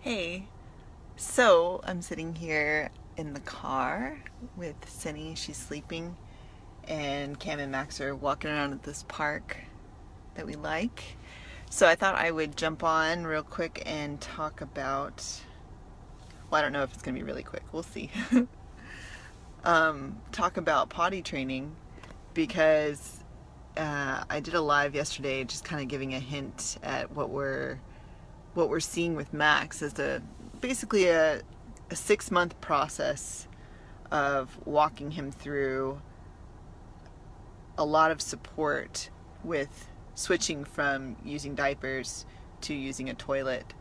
Hey, so I'm sitting here in the car with Cindy. She's sleeping, and Cam and Max are walking around at this park that we like. So I thought I would jump on real quick and talk about, well, I don't know if it's going to be really quick. We'll see. Talk about potty training because I did a live yesterday just kind of giving a hint at what we're seeing with Max as basically a 6-month process of walking him through a lot of support with switching from using diapers to using a toilet,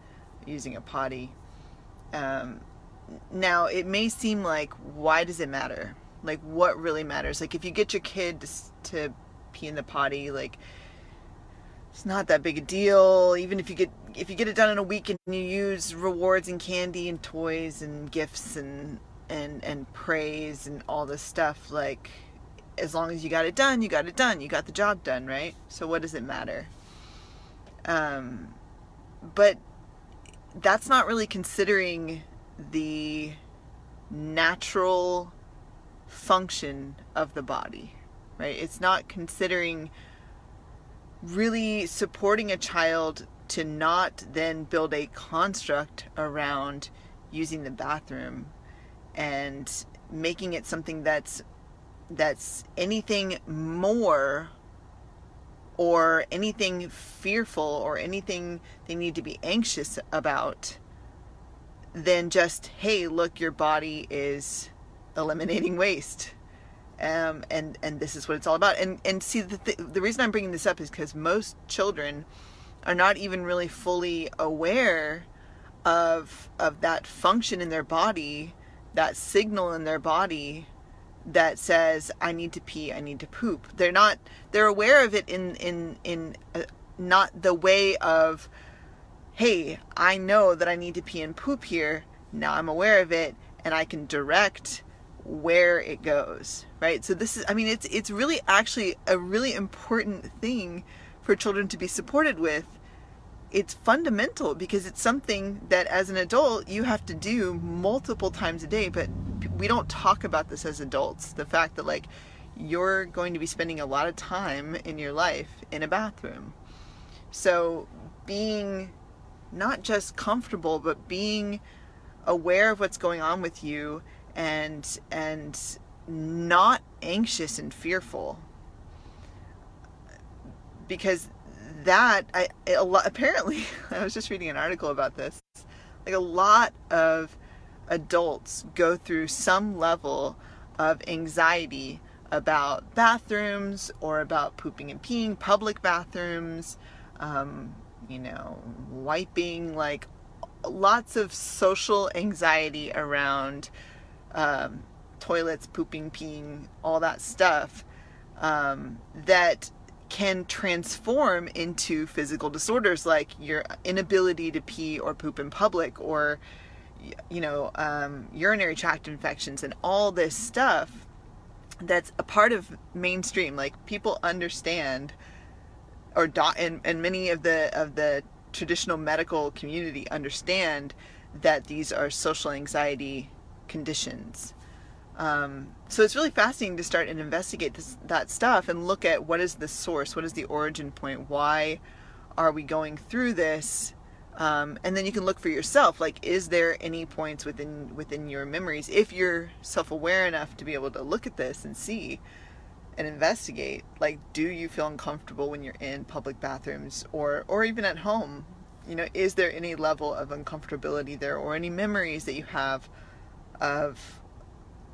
using a potty. Now, it may seem like, why does it matter? Like, what really matters? Like, if you get your kid to pee in the potty, like, it's not that big a deal. Even if you get it done in a week and you use rewards and candy and toys and gifts and praise and all this stuff, like, as long as you got it done, you got it done. You got the job done, right? So what does it matter? But that's not really considering the natural function of the body, right? It's not considering really supporting a child to not then build a construct around using the bathroom and making it something that's anything more or anything fearful or anything they need to be anxious about than just, hey, look, your body is eliminating waste. And this is what it's all about. And see, the reason I'm bringing this up is because most children are not even really fully aware of that function in their body, that signal in their body that says, I need to pee, I need to poop. They're aware of it in not the way of, hey, I know that I need to pee and poop here. Now I'm aware of it and I can direct where it goes, right? So this is, I mean, it's really actually a really important thing for children to be supported with. It's fundamental because it's something that as an adult you have to do multiple times a day, but we don't talk about this as adults. The fact that, like, you're going to be spending a lot of time in your life in a bathroom. So being not just comfortable, but being aware of what's going on with you and not anxious and fearful, because that apparently I was just reading an article about this, like, a lot of adults go through some level of anxiety about bathrooms or about pooping and peeing, public bathrooms, wiping, like, lots of social anxiety around toilets, pooping, peeing, all that stuff, that can transform into physical disorders like your inability to pee or poop in public, or urinary tract infections and all this stuff that's a part of mainstream. Like, people understand, and many of the traditional medical community understand that these are social anxiety conditions. So it's really fascinating to start and investigate that stuff and look at what is the source, what is the origin point, why are we going through this, and then you can look for yourself, like, is there any points within your memories, if you're self-aware enough to be able to look at this and see and investigate, like, do you feel uncomfortable when you're in public bathrooms or even at home? Is there any level of uncomfortability there, or any memories that you have of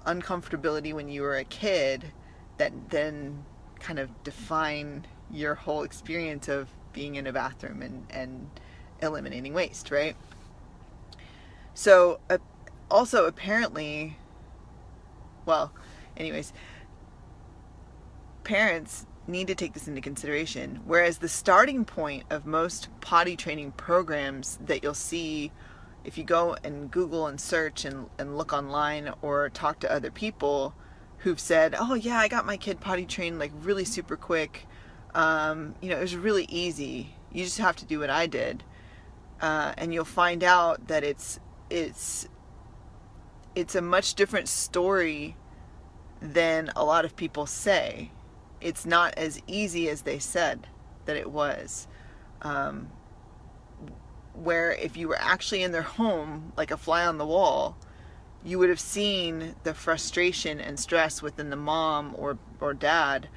uncomfortability when you were a kid that then kind of define your whole experience of being in a bathroom and eliminating waste, right? So also, apparently, well, anyways, parents need to take this into consideration. Whereas the starting point of most potty training programs that you'll see, if you go and Google and search and look online or talk to other people who've said, oh yeah, I got my kid potty trained, like, really super quick. It was really easy. You just have to do what I did. and you'll find out that it's a much different story than a lot of people say. It's not as easy as they said that it was. Where if you were actually in their home, like a fly on the wall, you would have seen the frustration and stress within the mom or dad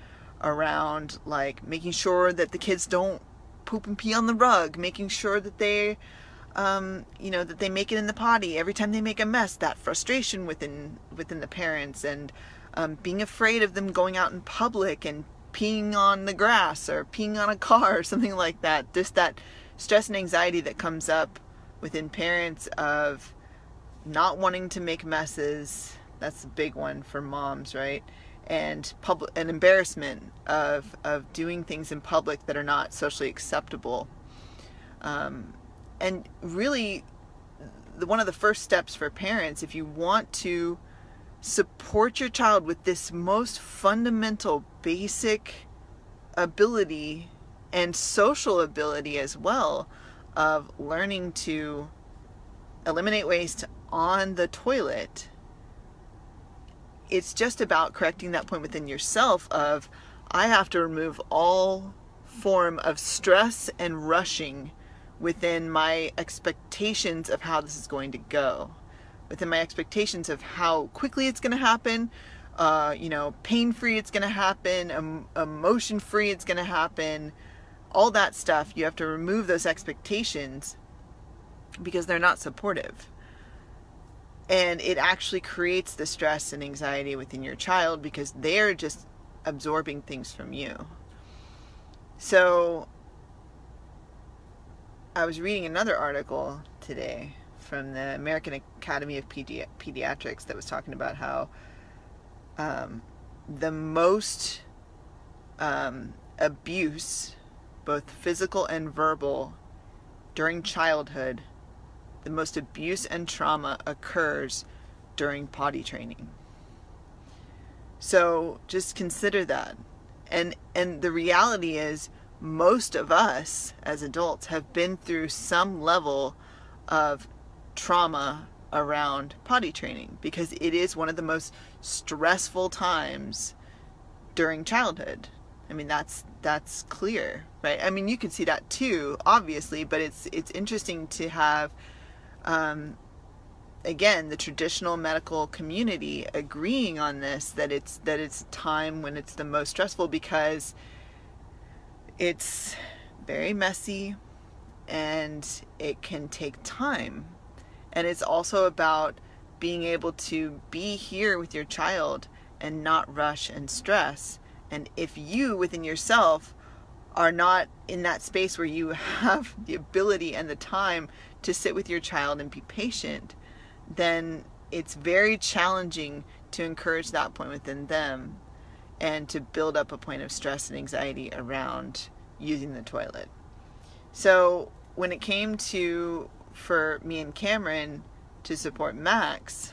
around, like, making sure that the kids don't poop and pee on the rug, making sure that they that they make it in the potty every time they make a mess, that frustration within the parents, and being afraid of them going out in public and peeing on the grass or peeing on a car or something like that. Just that stress and anxiety that comes up within parents of not wanting to make messes. That's a big one for moms, right? And an embarrassment of doing things in public that are not socially acceptable. And really, one of the first steps for parents, if you want to support your child with this most fundamental, basic ability and social ability as well, of learning to eliminate waste on the toilet, it's just about correcting that point within yourself of, I have to remove all form of stress and rushing within my expectations of how this is going to go, within my expectations of how quickly it's going to happen, pain-free it's going to happen, emotion-free it's going to happen, all that stuff. You have to remove those expectations because they're not supportive. And it actually creates the stress and anxiety within your child because they're just absorbing things from you. So I was reading another article today from the American Academy of Pediatrics that was talking about how the most abuse, both physical and verbal, during childhood, the most abuse and trauma occurs during potty training. So just consider that. And the reality is, most of us as adults have been through some level of trauma around potty training, because it is one of the most stressful times during childhood. I mean, that's clear, right? I mean, you can see that too, obviously, but it's interesting to have, again, the traditional medical community agreeing on this, that it's a time when it's the most stressful, because it's very messy and it can take time. And it's also about being able to be here with your child and not rush and stress. And if you within yourself are not in that space where you have the ability and the time to sit with your child and be patient, then it's very challenging to encourage that point within them and to build up a point of stress and anxiety around using the toilet. So when it came to, for me and Cameron to support Max,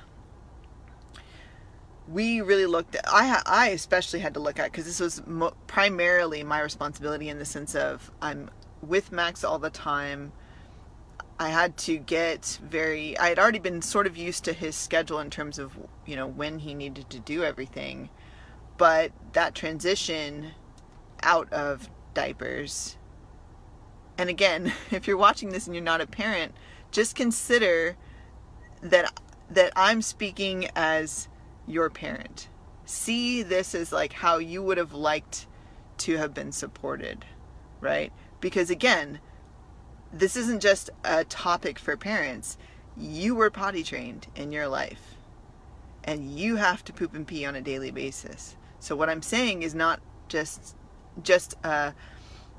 we really looked at, I especially had to look at, because this was primarily my responsibility in the sense of I'm with Max all the time. I had to I had already been sort of used to his schedule in terms of, when he needed to do everything. But that transition out of diapers, and again, if you're watching this and you're not a parent, just consider that I'm speaking as your parent. See this as like how you would have liked to have been supported, right? Because again, this isn't just a topic for parents. You were potty trained in your life, and you have to poop and pee on a daily basis. So what I'm saying is not just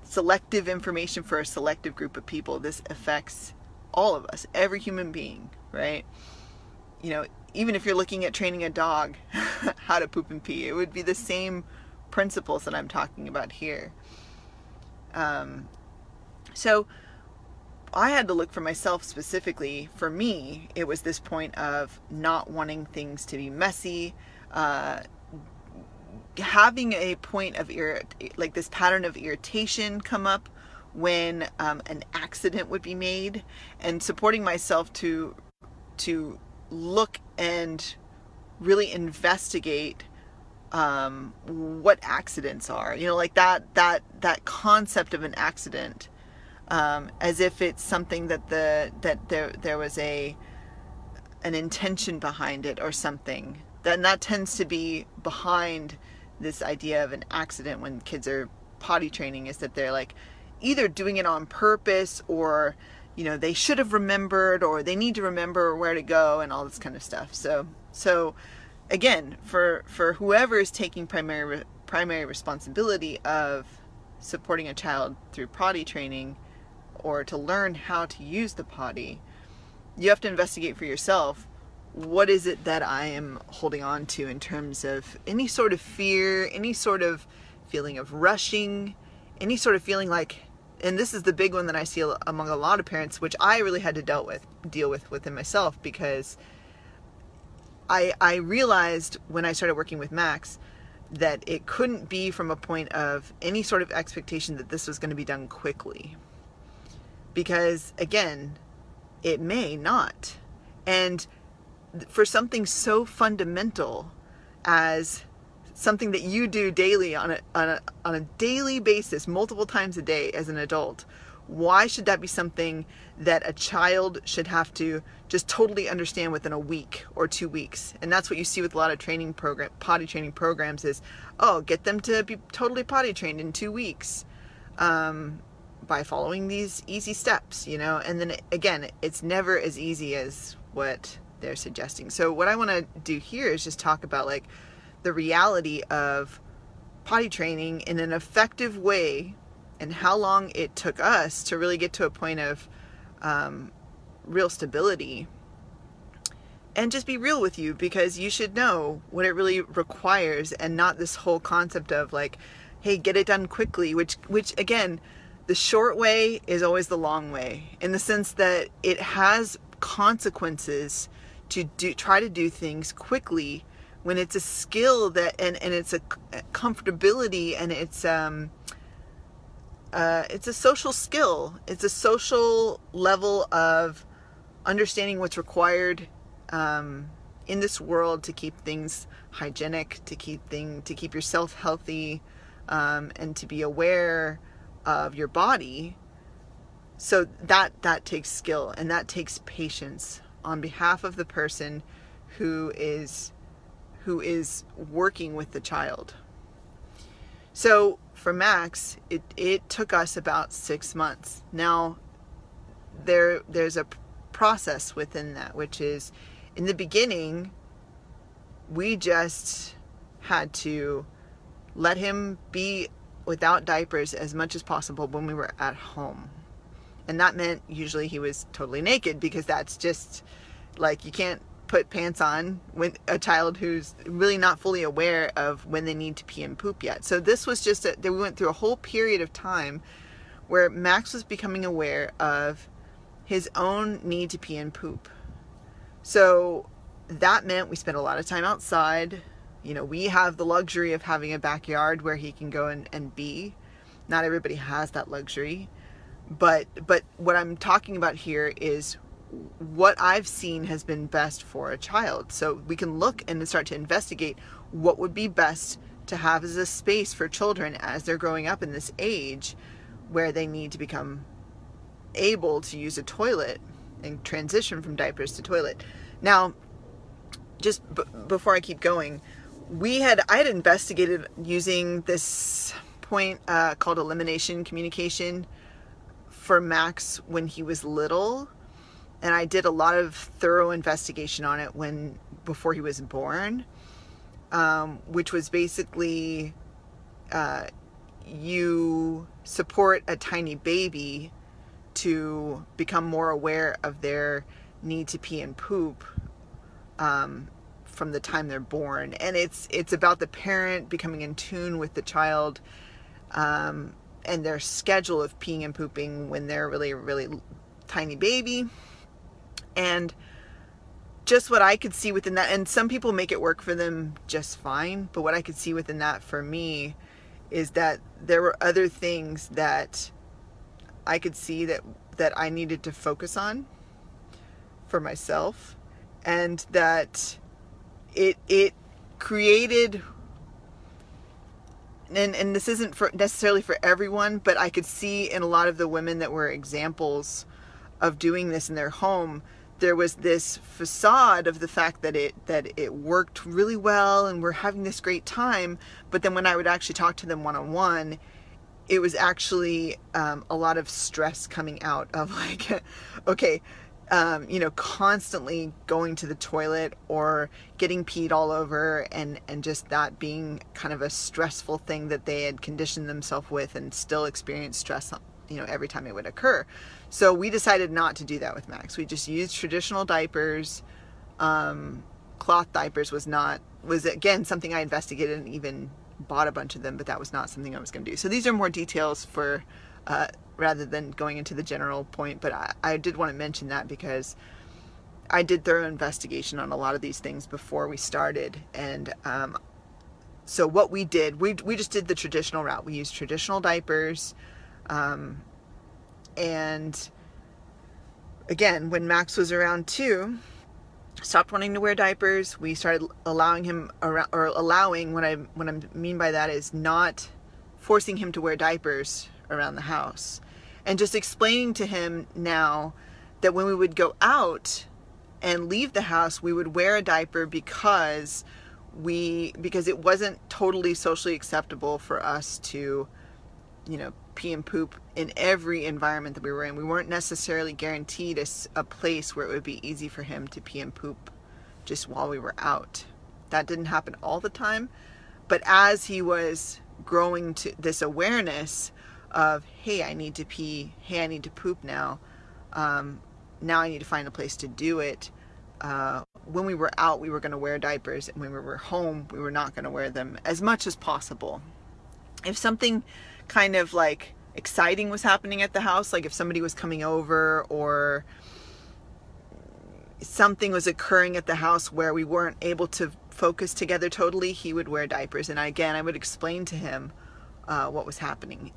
selective information for a selective group of people. This affects all of us, every human being, right? Even if you're looking at training a dog how to poop and pee, it would be the same principles that I'm talking about here. So I had to look for myself specifically. For me, it was this point of not wanting things to be messy, having a point of like this pattern of irritation come up when an accident would be made, and supporting myself to look and really investigate what accidents are, like that concept of an accident, as if it's something that there was an intention behind it or something. Then that tends to be behind this idea of an accident when kids are potty training, is that they're like either doing it on purpose, or they should have remembered, or they need to remember where to go and all this kind of stuff. So again, for whoever is taking primary responsibility of supporting a child through potty training, or to learn how to use the potty, you have to investigate for yourself, what is it that I am holding on to in terms of any sort of fear, any sort of feeling of rushing, any sort of feeling like, and this is the big one that I see among a lot of parents, which I really had to deal with within myself, because I realized when I started working with Max that it couldn't be from a point of any sort of expectation that this was going to be done quickly. Because again, it may not. And for something so fundamental as something that you do daily on a daily basis, multiple times a day as an adult, why should that be something that a child should have to just totally understand within a week or 2 weeks? And that's what you see with a lot of potty training programs is, get them to be totally potty trained in 2 weeks by following these easy steps, and then again, it's never as easy as what they're suggesting. So what I want to do here is just talk about like the reality of potty training in an effective way, and how long it took us to really get to a point of real stability. And just be real with you, because you should know what it really requires, and not this whole concept of like, hey, get it done quickly, which again, the short way is always the long way, in the sense that it has consequences to try to do things quickly when it's a skill that and it's a comfortability, and it's a social skill. It's a social level of understanding what's required in this world to keep things hygienic, to keep yourself healthy, and to be aware of your body. So that takes skill, and that takes patience on behalf of the person who is working with the child. So for Max, it took us about 6 months. Now, there's a process within that, which is, in the beginning, we just had to let him be without diapers as much as possible when we were at home. And that meant usually he was totally naked, because that's just like, you can't put pants on with a child who's really not fully aware of when they need to pee and poop yet. So this was just we went through a whole period of time where Max was becoming aware of his own need to pee and poop. So that meant we spent a lot of time outside. We have the luxury of having a backyard where he can go and be. Not everybody has that luxury. But what I'm talking about here is what I've seen has been best for a child. So we can look and start to investigate what would be best to have as a space for children as they're growing up in this age where they need to become able to use a toilet and transition from diapers to toilet. Now, just before I keep going, I had investigated using this point called elimination communication for Max when he was little. And I did a lot of thorough investigation on it before he was born, which was basically you support a tiny baby to become more aware of their need to pee and poop from the time they're born. And it's about the parent becoming in tune with the child and their schedule of peeing and pooping when they're really, really tiny baby. And just what I could see within that, and some people make it work for them just fine, but what I could see within that for me is that there were other things that I could see that I needed to focus on for myself, and that it created, and this isn't necessarily for everyone, but I could see in a lot of the women that were examples of doing this in their home, there was this facade of the fact that it worked really well and we're having this great time. But then when I would actually talk to them one-on-one, it was actually a lot of stress coming out of like, okay, constantly going to the toilet or getting peed all over, and just that being kind of a stressful thing that they had conditioned themselves with, and still experience stress, every time it would occur. So we decided not to do that with Max. We just used traditional diapers. Cloth diapers was again something I investigated and even bought a bunch of them, but that was not something I was going to do. So these are more details for rather than going into the general point, but I did want to mention that because I did thorough investigation on a lot of these things before we started. And so what we did, we just did the traditional route. We used traditional diapers. And again, when Max was around 2, stopped wanting to wear diapers, we started allowing him around, or allowing, what I mean by that is not forcing him to wear diapers around the house, and just explaining to him now that when we would go out and leave the house, we would wear a diaper because it wasn't totally socially acceptable for us to, pee and poop in every environment that we were in. We weren't necessarily guaranteed a place where it would be easy for him to pee and poop just while we were out. That didn't happen all the time, but as he was growing to this awareness of, hey, I need to pee, hey, I need to poop now, now I need to find a place to do it. When we were out, we were going to wear diapers, and when we were home, we were not going to wear them as much as possible. If something kind of like exciting was happening at the house, like if somebody was coming over or something was occurring at the house where we weren't able to focus together totally, he would wear diapers. And again, I would explain to him what was happening.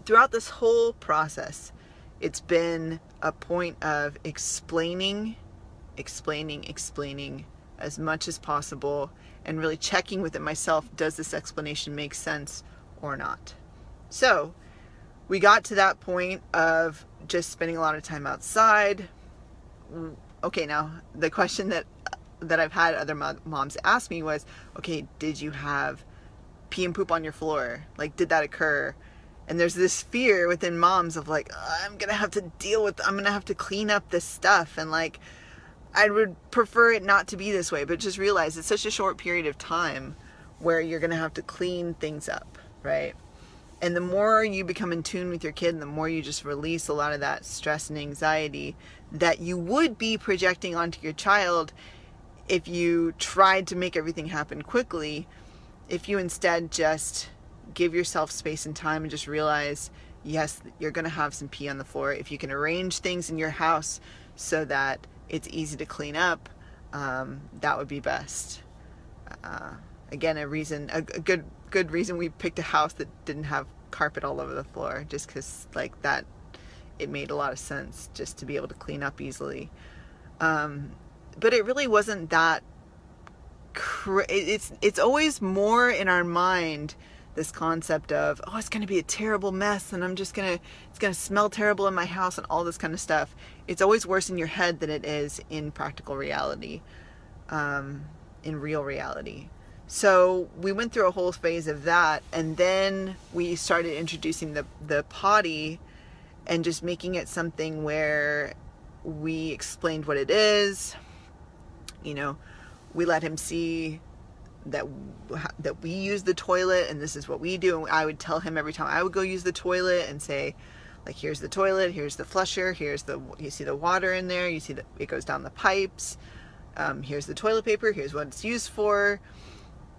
Throughout this whole process, it's been a point of explaining as much as possible, and really checking with it myself, does this explanation make sense or not? So we got to that point of just spending a lot of time outside. Okay, now the question that I've had other moms ask me was, okay, did you have pee and poop on your floor? Like, did that occur? And there's this fear within moms of like, I'm gonna have to clean up this stuff, and like, I would prefer it not to be this way, but just realize it's such a short period of time where you're gonna have to clean things up, right? And the more you become in tune with your kid, and the more you just release a lot of that stress and anxiety that you would be projecting onto your child if you tried to make everything happen quickly, if you instead just give yourself space and time and just realize, yes, you're going to have some pee on the floor. If you can arrange things in your house so that it's easy to clean up, that would be best. Again, a good reason we picked a house that didn't have carpet all over the floor, just because like that, it made a lot of sense just to be able to clean up easily. But it really wasn't that. It's always more in our mind, this concept of, oh, it's going to be a terrible mess, and it's going to smell terrible in my house, and all this kind of stuff. It's always worse in your head than it is in practical reality, in real reality. So we went through a whole phase of that, and then we started introducing the potty, and just making it something where we explained what it is. We let him see that we use the toilet, and this is what we do. And I would tell him every time I would go use the toilet and say, like, here's the toilet, here's the flusher, you see the water in there, you see that it goes down the pipes, here's the toilet paper, here's what it's used for.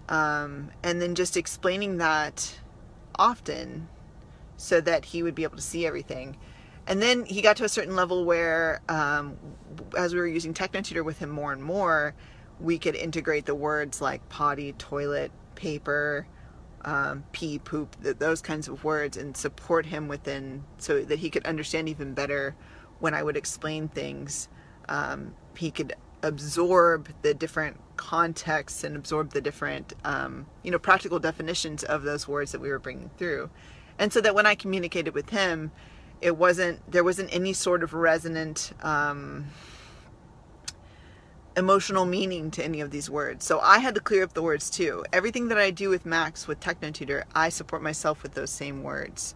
And then just explaining that often so that he would be able to see everything. And then he got to a certain level where, as we were using Technotutor with him more and more, we could integrate the words like potty, toilet, paper, pee, poop, those kinds of words, and support him within, so that he could understand even better when I would explain things. He could absorb the different contexts and absorb the different, practical definitions of those words that we were bringing through. And so that when I communicated with him, there wasn't any sort of resonant, emotional meaning to any of these words. So I had to clear up the words too. Everything that I do with Max, with TechnoTutor, I support myself with those same words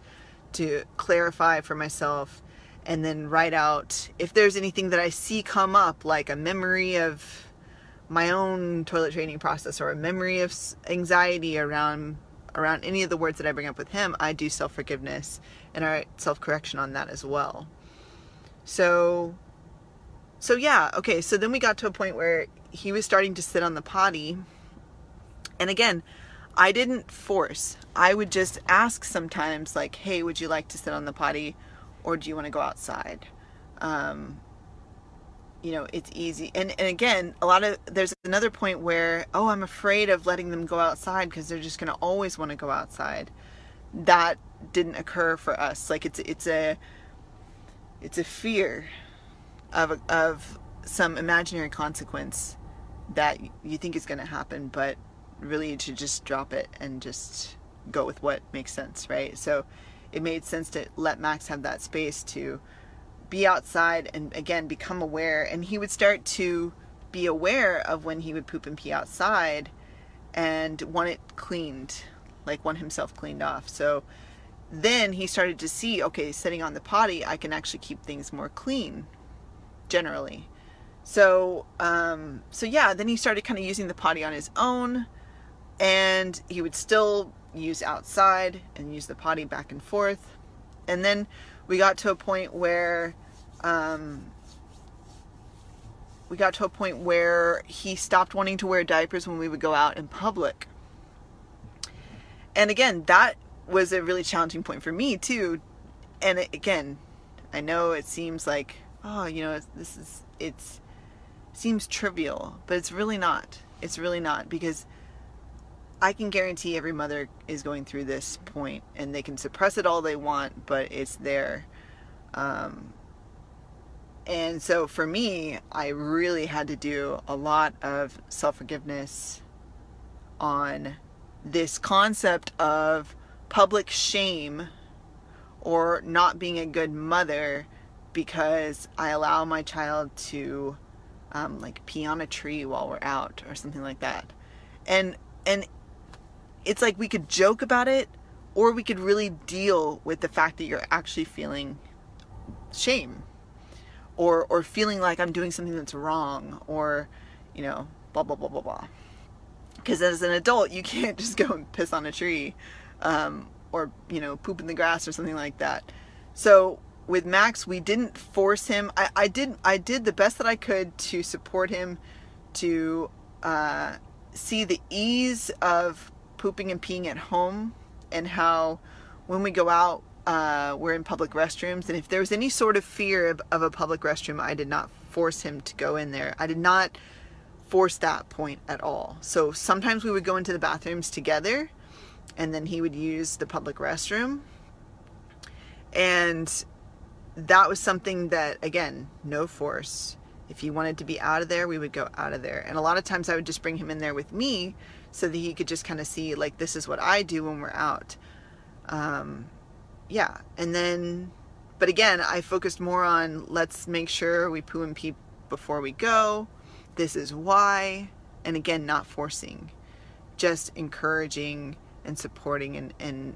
to clarify for myself, and then write out if there's anything that I see come up, like a memory of my own toilet training process, or a memory of anxiety around any of the words that I bring up with him. I do self-forgiveness and self-correction on that as well. So yeah, okay, so then we got to a point where he was starting to sit on the potty. And again, I didn't force. I would just ask sometimes, like, hey, would you like to sit on the potty, or do you want to go outside? It's easy. And again, there's another point where, oh, I'm afraid of letting them go outside because they're just going to always want to go outside. That didn't occur for us. Like, it's a fear of some imaginary consequence that you think is going to happen, but really you should just drop it and just go with what makes sense, right? So it made sense to let Max have that space to be outside and, again, become aware. And he would start to be aware of when he would poop and pee outside and want it cleaned, like want himself cleaned off. So then he started to see, okay, sitting on the potty, I can actually keep things more clean generally. So yeah, then he started kind of using the potty on his own, and he would still use outside and use the potty back and forth. And then we got to a point where he stopped wanting to wear diapers when we would go out in public. And again, that was a really challenging point for me too. And again, I know it seems like, oh, it seems trivial, but it's really not. It's really not, because I can guarantee every mother is going through this point, and they can suppress it all they want, but it's there. And so for me, I really had to do a lot of self-forgiveness on this concept of public shame or not being a good mother because I allow my child to like pee on a tree while we're out or something like that. And it's like we could joke about it, or we could really deal with the fact that you're actually feeling shame, or feeling like I'm doing something that's wrong, or blah blah blah blah blah. Because as an adult, you can't just go and piss on a tree, or poop in the grass or something like that. So with Max, we didn't force him. I did the best that I could to support him to see the ease of pooping and peeing at home, and how when we go out, we're in public restrooms, and if there was any sort of fear of a public restroom, I did not force him to go in there. I did not force that point at all. So sometimes we would go into the bathrooms together, and then he would use the public restroom, and that was something that, again, no force. If he wanted to be out of there, we would go out of there. And a lot of times I would just bring him in there with me so that he could just kind of see, like, this is what I do when we're out. Yeah. And then, but again, I focused more on, let's make sure we poo and pee before we go. This is why. And again, not forcing, just encouraging and supporting and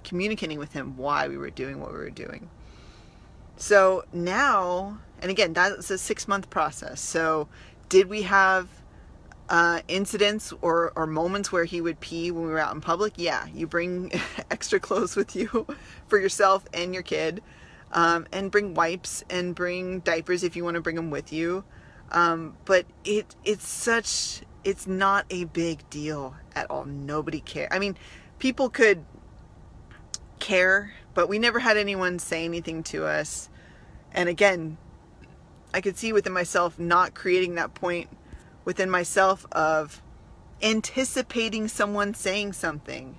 communicating with him why we were doing what we were doing. So now, and again, that's a 6-month process. So did we have incidents or moments where he would pee when we were out in public? Yeah, you bring extra clothes with you for yourself and your kid, and bring wipes and bring diapers if you want to bring them with you. But it's not a big deal at all. Nobody cares. I mean, people could care, but we never had anyone say anything to us. And again, I could see within myself not creating that point within myself of anticipating someone saying something.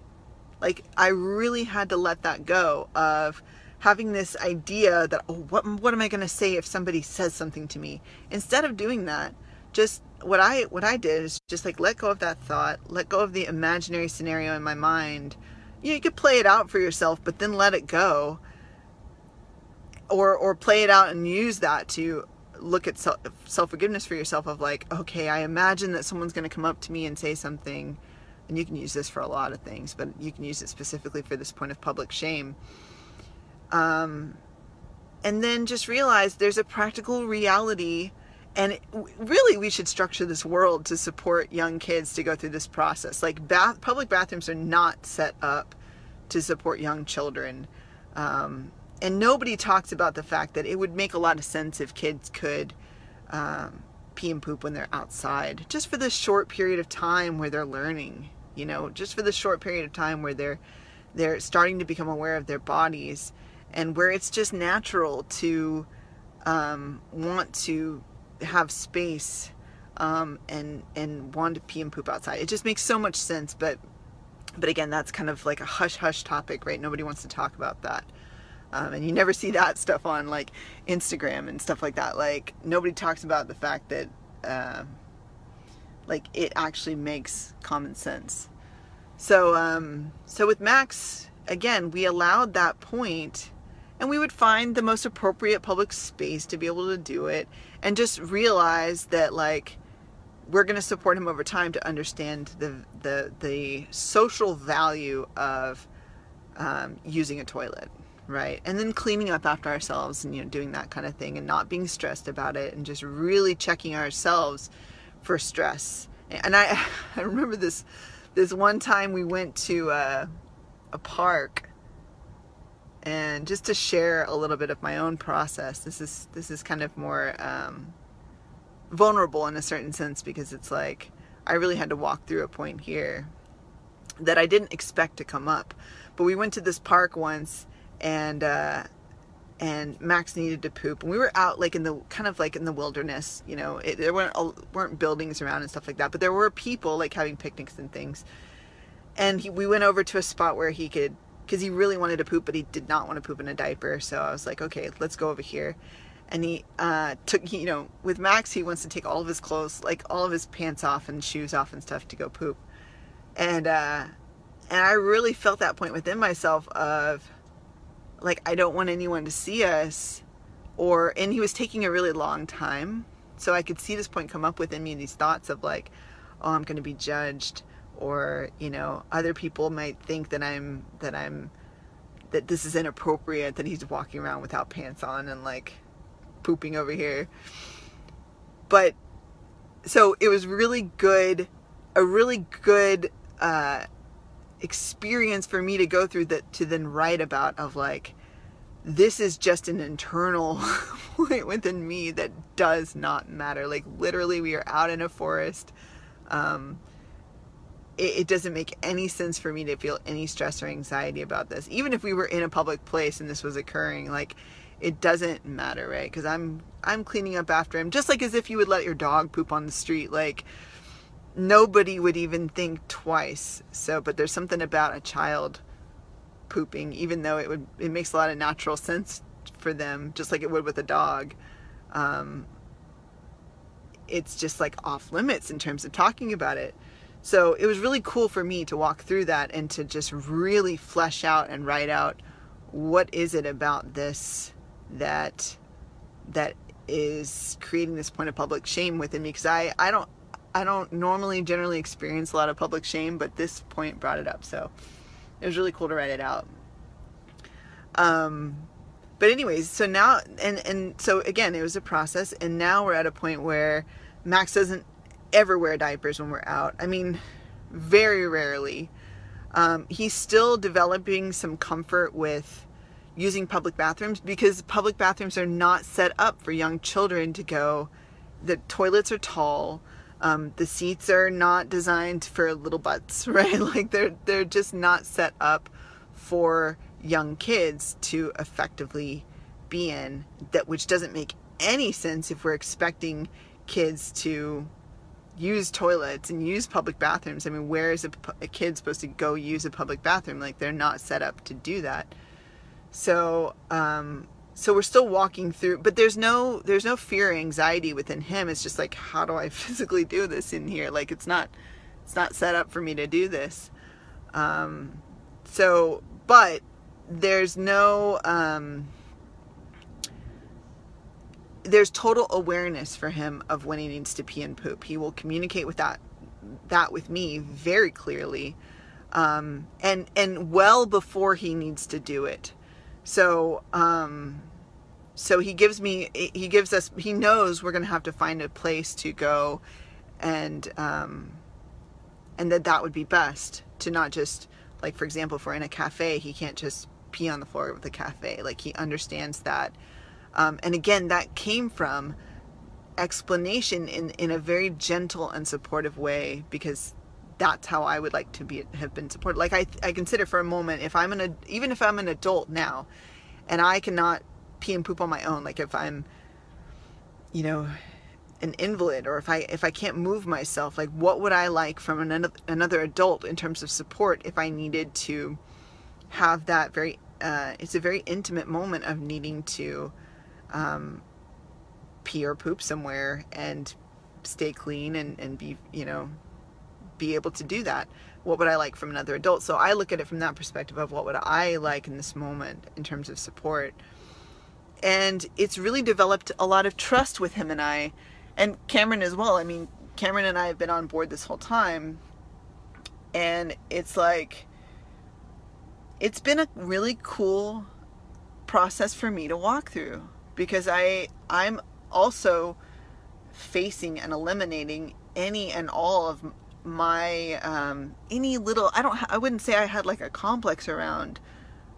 Like, I really had to let that go of having this idea that, oh, what am I going to say if somebody says something to me? Instead of doing that, just what I did is just like let go of that thought, let go of the imaginary scenario in my mind. You could play it out for yourself, but then let it go, or play it out and use that to look at self-forgiveness for yourself of like, okay, I imagine that someone's going to come up to me and say something, and you can use this for a lot of things, but you can use it specifically for this point of public shame. And then just realize there's a practical reality, and really we should structure this world to support young kids to go through this process. Like public bathrooms are not set up to support young children. And nobody talks about the fact that it would make a lot of sense if kids could pee and poop when they're outside, just for this short period of time where they're learning, you know, just for the short period of time where they're starting to become aware of their bodies, and where it's just natural to want to have space and want to pee and poop outside. It just makes so much sense, but again, that's kind of like a hush-hush topic, right? Nobody wants to talk about that. And you never see that stuff on like Instagram and stuff like that. Like, nobody talks about the fact that like it actually makes common sense. So with Max, again, we allowed that point, and we would find the most appropriate public space to be able to do it, and just realize that like we're going to support him over time to understand the social value of using a toilet, right? And then cleaning up after ourselves, and, you know, doing that kind of thing, and not being stressed about it, and just really checking ourselves for stress. And I remember this one time we went to a park, and just to share a little bit of my own process, this is kind of more vulnerable in a certain sense, because it's like I really had to walk through a point here that I didn't expect to come up. But we went to this park once, and Max needed to poop, and we were out like in the kind of like in the wilderness, you know. There weren't buildings around and stuff like that, but there were people like having picnics and things. And we went over to a spot where he could, because he really wanted to poop, but he did not want to poop in a diaper. So I was like, okay, let's go over here. And he you know, with Max, he wants to take all of his clothes, like all of his pants off and shoes off and stuff, to go poop. And I really felt that point within myself of like, I don't want anyone to see us, and he was taking a really long time. So I could see this point come up within me, these thoughts of like, oh, I'm going to be judged, or, you know, other people might think that that this is inappropriate, that he's walking around without pants on and like pooping over here. But so it was really good, a really good experience for me to go through, that to then write about, of like, this is just an internal point within me that does not matter. Like, literally, we are out in a forest. It doesn't make any sense for me to feel any stress or anxiety about this. Even if we were in a public place and this was occurring, like, it doesn't matter, right? Because I'm cleaning up after him, just like as if you would let your dog poop on the street. Like, nobody would even think twice. So, but there's something about a child pooping, even though it makes a lot of natural sense for them, just like it would with a dog. It's just like off limits in terms of talking about it. So it was really cool for me to walk through that and to just really flesh out and write out, what is it about this that is creating this point of public shame within me? Because I don't normally generally experience a lot of public shame, but this point brought it up. So it was really cool to write it out. But anyways, so now, and so again, it was a process, and now we're at a point where Max doesn't ever wear diapers when we're out. I mean, very rarely. He's still developing some comfort with using public bathrooms, because public bathrooms are not set up for young children to go. The toilets are tall. The seats are not designed for little butts, right? Like, they're just not set up for young kids to effectively be in, which doesn't make any sense if we're expecting kids to use toilets and use public bathrooms. I mean, where is a kid supposed to go use a public bathroom? Like, they're not set up to do that. So, so we're still walking through, but there's no fear or anxiety within him. It's just like, how do I physically do this in here? Like, it's not set up for me to do this. So, but there's there's total awareness for him of when he needs to pee and poop. He will communicate with that with me very clearly, and well before he needs to do it. So, so he knows we're going to have to find a place to go, and that would be best to not just, like, for example, if we're in a cafe, he can't just pee on the floor of the cafe. Like, he understands that. And again, that came from explanation in a very gentle and supportive way, because that's how I would like to have been supported. Like, I consider for a moment, even if I'm an adult now and I cannot pee and poop on my own, like if I'm, an invalid, or if I can't move myself, like, what would I like from another adult in terms of support if I needed to have that it's a very intimate moment of needing to pee or poop somewhere and stay clean and be able to do that. What would I like from another adult? So I look at it from that perspective of what would I like in this moment in terms of support. And it's really developed a lot of trust with him and I, and Cameron as well. I mean, Cameron and I have been on board this whole time, and it's like, it's been a really cool process for me to walk through, because I'm also facing and eliminating any and all of my any little, I wouldn't say I had like a complex around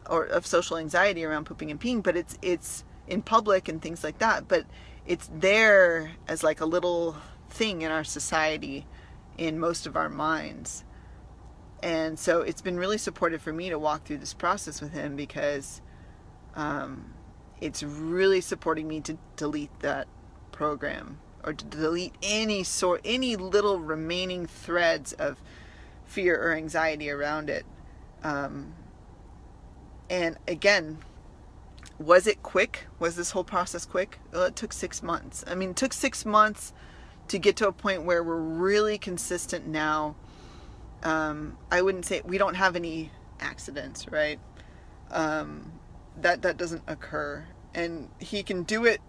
or of social anxiety around pooping and peeing, but it's in public and things like that, but it's there as like a little thing in our society, in most of our minds. And so it's been really supportive for me to walk through this process with him, because it's really supporting me to delete that program, or to delete any little remaining threads of fear or anxiety around it. And again, was it quick? Was this whole process quick? Well, it took 6 months. I mean, it took 6 months to get to a point where we're really consistent now. I wouldn't say we don't have any accidents, right? That doesn't occur, and he can do it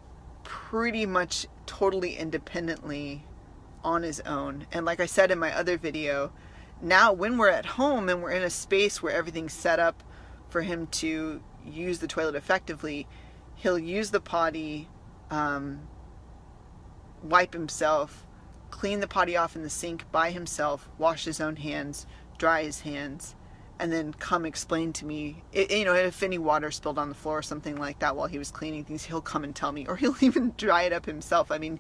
pretty much totally independently on his own. And like I said in my other video, now when we're at home and we're in a space where everything's set up for him to use the toilet effectively, he'll use the potty, wipe himself, clean the potty off in the sink by himself, wash his own hands, dry his hands, and then come explain to me, if any water spilled on the floor or something like that while he was cleaning things, he'll come and tell me, or he'll even dry it up himself. I mean,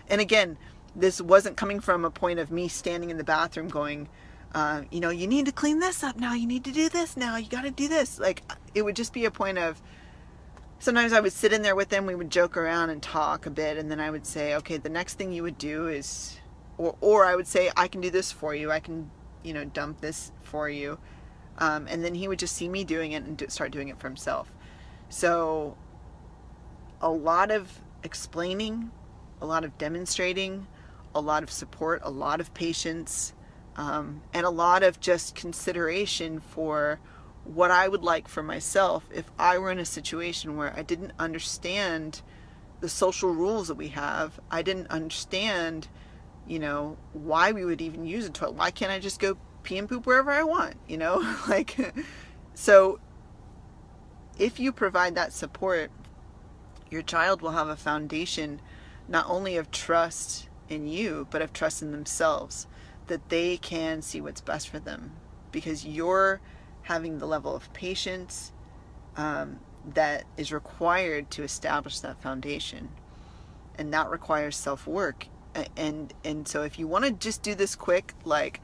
and again, this wasn't coming from a point of me standing in the bathroom going, you need to clean this up now, you need to do this now, you got to do this. Like, it would just be a point of, sometimes I would sit in there with him, we would joke around and talk a bit, and then I would say, okay, the next thing you would do is, or I would say, I can do this for you, I can, dump this for you. And then he would just see me doing it and start doing it for himself. So a lot of explaining, a lot of demonstrating, a lot of support, a lot of patience, and a lot of just consideration for what I would like for myself if I were in a situation where I didn't understand the social rules that we have. I didn't understand, why we would even use a toilet. Why can't I just go pee and poop wherever I want, like, so if you provide that support, your child will have a foundation not only of trust in you, but of trust in themselves, that they can see what's best for them, because you're having the level of patience that is required to establish that foundation, and that requires self-work. And so if you want to just do this quick, like,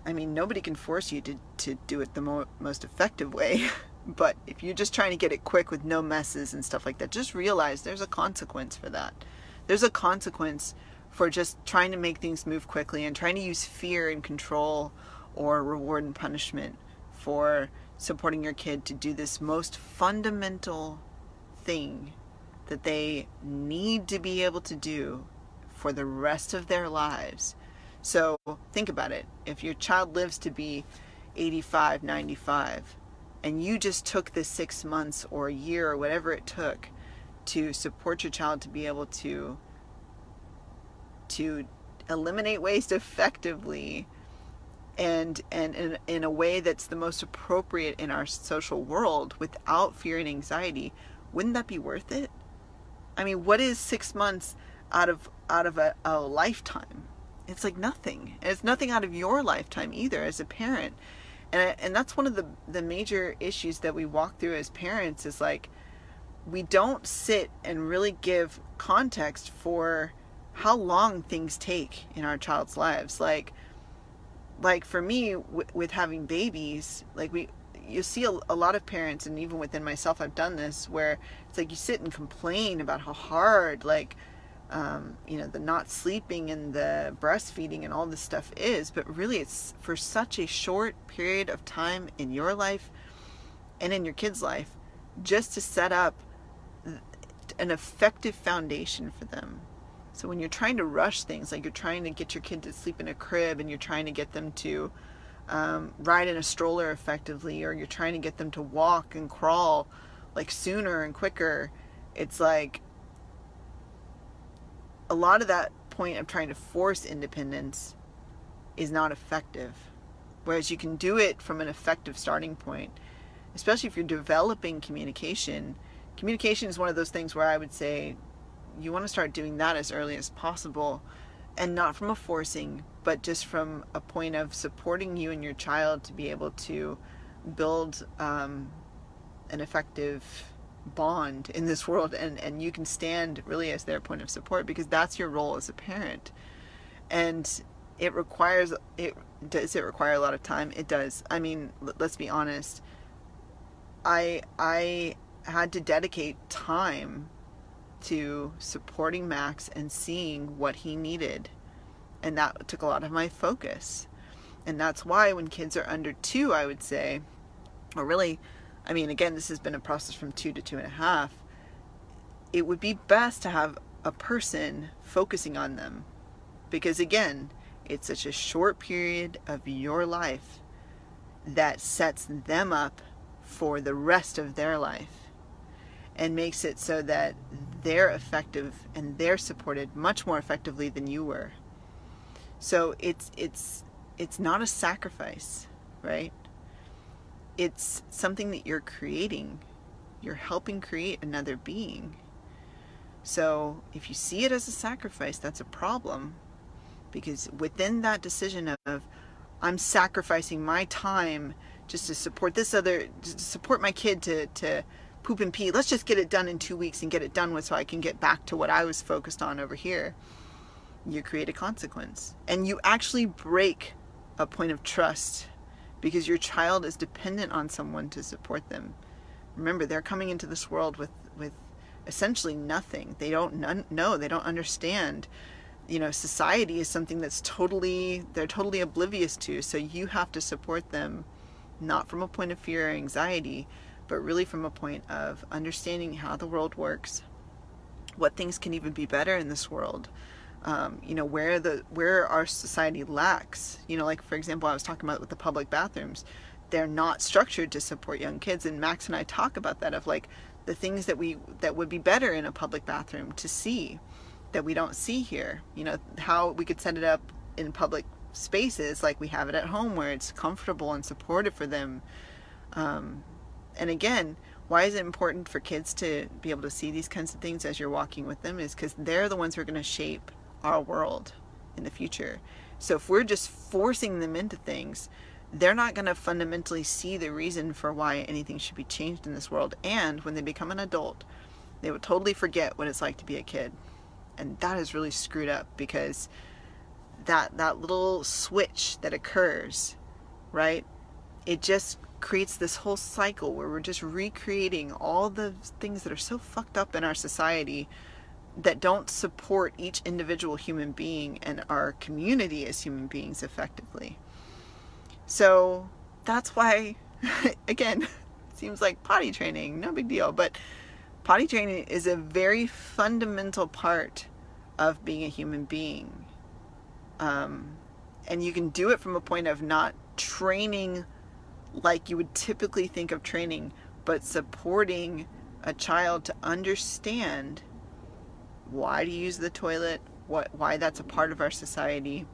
I mean, nobody can force you to do it the most effective way, but if you're just trying to get it quick with no messes and stuff like that, just realize there's a consequence for that. There's a consequence for just trying to make things move quickly and trying to use fear and control or reward and punishment for supporting your kid to do this most fundamental thing that they need to be able to do for the rest of their lives. So think about it. If your child lives to be 85, 95, and you just took the 6 months or a year or whatever it took to support your child to be able to eliminate waste effectively and in a way that's the most appropriate in our social world without fear and anxiety, wouldn't that be worth it? I mean, what is 6 months out of a lifetime? It's like nothing. And it's nothing out of your lifetime either as a parent. And that's one of the major issues that we walk through as parents, is like, we don't sit and really give context for how long things take in our child's lives. Like for me, with having babies, like you see a lot of parents, and even within myself, I've done this, where it's like you sit and complain about how hard, like, the not sleeping and the breastfeeding and all this stuff is, but really it's for such a short period of time in your life and in your kid's life, just to set up an effective foundation for them. So when you're trying to rush things, like you're trying to get your kid to sleep in a crib, and you're trying to get them to ride in a stroller effectively, or you're trying to get them to walk and crawl like sooner and quicker, it's like a lot of that point of trying to force independence is not effective. Whereas you can do it from an effective starting point, especially if you're developing communication. Communication is one of those things where I would say you want to start doing that as early as possible, and not from a forcing, but just from a point of supporting you and your child to be able to build an effective bond in this world, and you can stand really as their point of support, because that's your role as a parent. And does it require a lot of time? It does. I mean, let's be honest. I had to dedicate time to supporting Max and seeing what he needed, and that took a lot of my focus. And that's why when kids are under 2, I would say, or really, I mean, again, this has been a process from 2 to 2.5, it would be best to have a person focusing on them, because again, it's such a short period of your life that sets them up for the rest of their life, and makes it so that they're effective and they're supported much more effectively than you were. So it's not a sacrifice, right? It's something that you're creating. You're helping create another being. So if you see it as a sacrifice, that's a problem, because within that decision of I'm sacrificing my time just to support to support my kid to poop and pee. Let's just get it done in 2 weeks and get it done with, so I can get back to what I was focused on over here. You create a consequence, and you actually break a point of trust, because your child is dependent on someone to support them. Remember, they're coming into this world with essentially nothing. They don't know. They don't understand. Society is something that's they're totally oblivious to. So you have to support them, not from a point of fear or anxiety, but really from a point of understanding how the world works, what things can even be better in this world, where our society lacks. Like, for example, I was talking about with the public bathrooms, they're not structured to support young kids, and Max and I talk about that, of like the things that would be better in a public bathroom to see that we don't see here. How we could set it up in public spaces like we have it at home, where it's comfortable and supportive for them. And again, why is it important for kids to be able to see these kinds of things as you're walking with them? Is because they're the ones who are going to shape our world in the future. So if we're just forcing them into things, they're not going to fundamentally see the reason for why anything should be changed in this world. And when they become an adult, they would totally forget what it's like to be a kid. And that is really screwed up, because that little switch that occurs, right? It just creates this whole cycle where we're just recreating all the things that are so fucked up in our society that don't support each individual human being and our community as human beings effectively. So that's why, again, it seems like potty training, no big deal, but potty training is a very fundamental part of being a human being. And you can do it from a point of not training like you would typically think of training, but supporting a child to understand why to use the toilet, why that's a part of our society,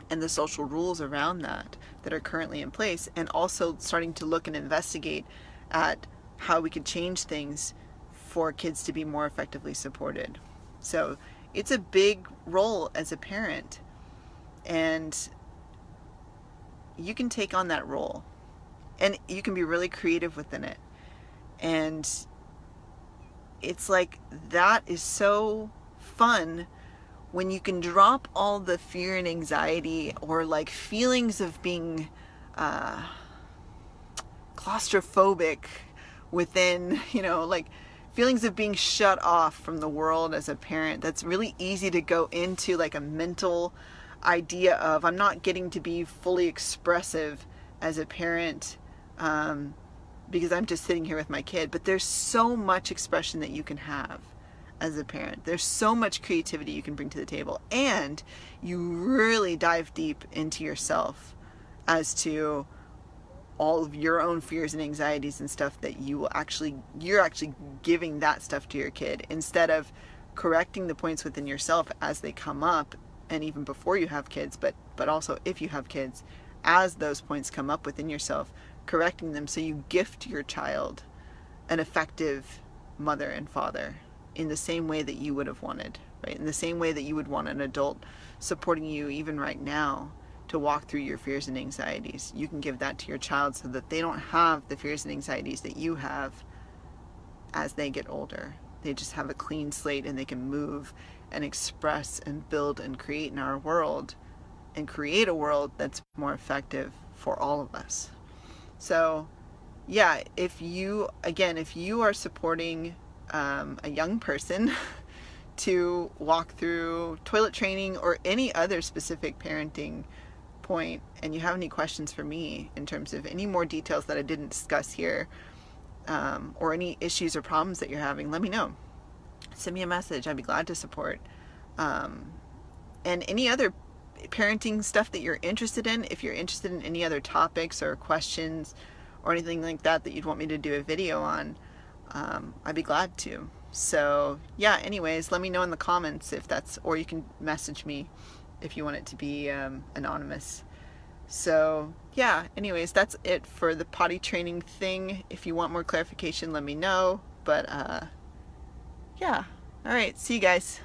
and the social rules around that are currently in place, and also starting to look and investigate at how we could change things for kids to be more effectively supported. So it's a big role as a parent, and you can take on that role, and you can be really creative within it. And it's like, that is so fun when you can drop all the fear and anxiety, or like feelings of being claustrophobic within, like feelings of being shut off from the world as a parent. That's really easy to go into, like a mental idea of, I'm not getting to be fully expressive as a parent because I'm just sitting here with my kid. But there's so much expression that you can have as a parent. There's so much creativity you can bring to the table, and you really dive deep into yourself as to all of your own fears and anxieties and stuff that you're actually giving that stuff to your kid, instead of correcting the points within yourself as they come up, and even before you have kids, but also if you have kids, as those points come up within yourself, correcting them, so you gift your child an effective mother and father in the same way that you would have wanted, right? In the same way that you would want an adult supporting you even right now to walk through your fears and anxieties. You can give that to your child so that they don't have the fears and anxieties that you have as they get older. They just have a clean slate, and they can move and express and build and create in our world, and create a world that's more effective for all of us. So yeah, if you are supporting a young person to walk through toilet training or any other specific parenting point, and you have any questions for me in terms of any more details that I didn't discuss here, or any issues or problems that you're having, let me know. Send me a message. I'd be glad to support. And any other parenting stuff that you're interested in, if you're interested in any other topics or questions or anything like that you'd want me to do a video on, I'd be glad to. So yeah, anyways, let me know in the comments if that's, or you can message me if you want it to be anonymous. So yeah, anyways, that's it for the potty training thing. If you want more clarification, let me know. But yeah, all right, see you guys.